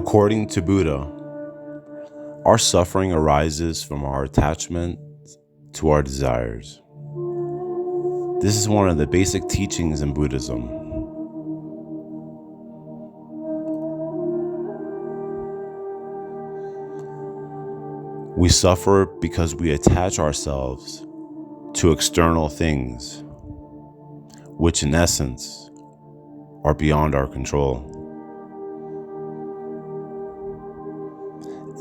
According to Buddha, our suffering arises from our attachment to our desires. This is one of the basic teachings in Buddhism. We suffer because we attach ourselves to external things, which in essence are beyond our control.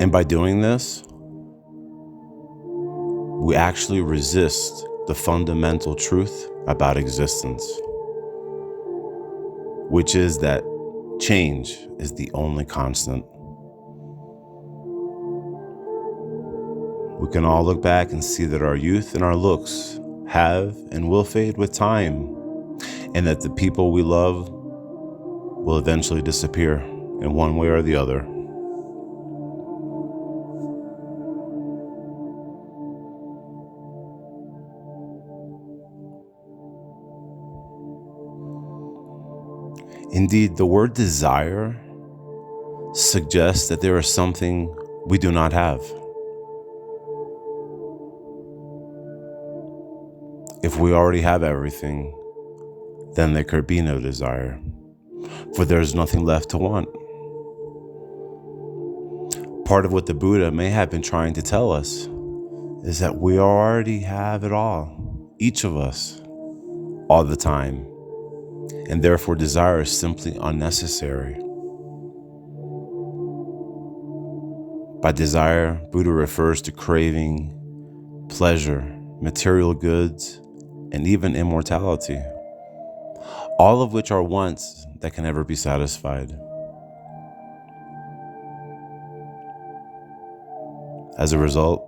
And by doing this, we actually resist the fundamental truth about existence, which is that change is the only constant. We can all look back and see that our youth and our looks have and will fade with time, and that the people we love will eventually disappear in one way or the other. Indeed, the word desire suggests that there is something we do not have. If we already have everything, then there could be no desire, for there is nothing left to want. Part of what the Buddha may have been trying to tell us is that we already have it all, each of us, all the time, and therefore desire is simply unnecessary. By desire, Buddha refers to craving, pleasure, material goods, and even immortality, all of which are wants that can never be satisfied. As a result,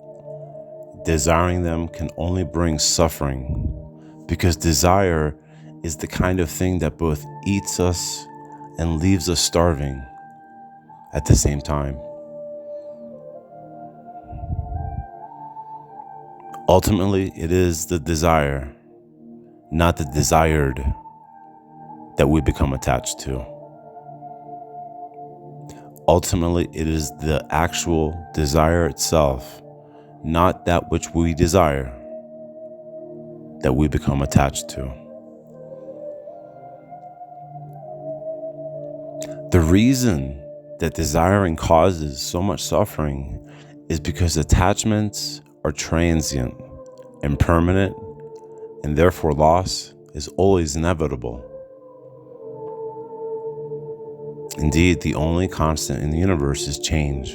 desiring them can only bring suffering, because desire is the kind of thing that both eats us and leaves us starving at the same time. Ultimately, it is the desire, not the desired, that we become attached to. Ultimately, it is the actual desire itself, not that which we desire, that we become attached to. The reason that desiring causes so much suffering is because attachments are transient, impermanent, and therefore loss is always inevitable. Indeed, the only constant in the universe is change.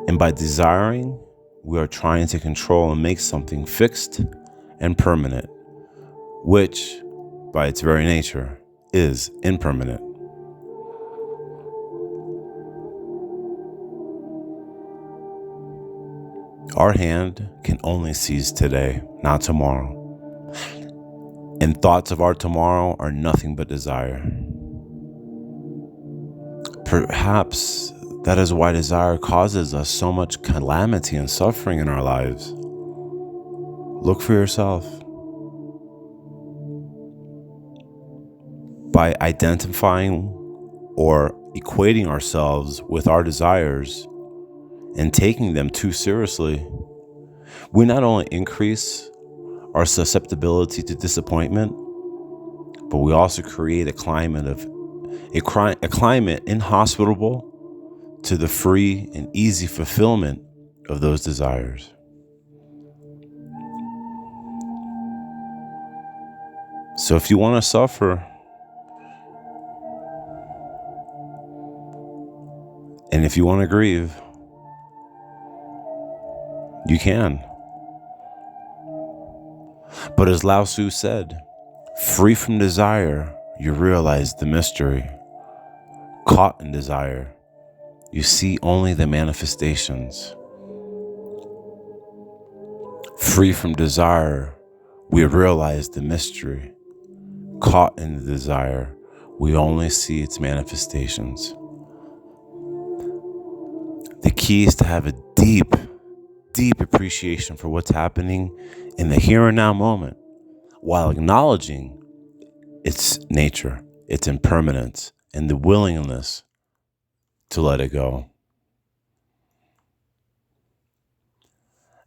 And by desiring, we are trying to control and make something fixed and permanent, which, by its very nature, is impermanent. Our hand can only seize today, not tomorrow. And thoughts of our tomorrow are nothing but desire. Perhaps that is why desire causes us so much calamity and suffering in our lives. Look for yourself. By identifying or equating ourselves with our desires and taking them too seriously, we not only increase our susceptibility to disappointment, but we also create a climate inhospitable to the free and easy fulfillment of those desires. So if you want to suffer, and if you want to grieve, you can. But as Lao Tzu said, free from desire, you realize the mystery. Caught in desire, you see only the manifestations. Free from desire, we realize the mystery. Caught in the desire, we only see its manifestations. The key is to have a deep appreciation for what's happening in the here and now moment, while acknowledging its nature, its impermanence, and the willingness to let it go.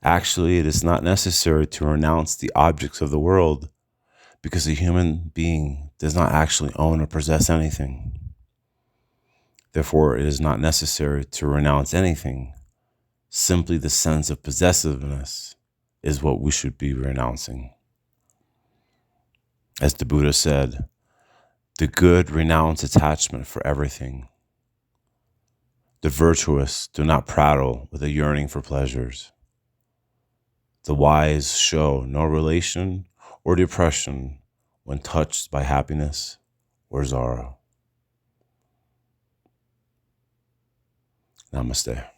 Actually, it is not necessary to renounce the objects of the world because a human being does not actually own or possess anything. Therefore, it is not necessary to renounce anything. Simply the sense of possessiveness is what we should be renouncing. As the Buddha said, the good renounce attachment for everything. The virtuous do not prattle with a yearning for pleasures. The wise show no relation or depression when touched by happiness or sorrow. Namaste.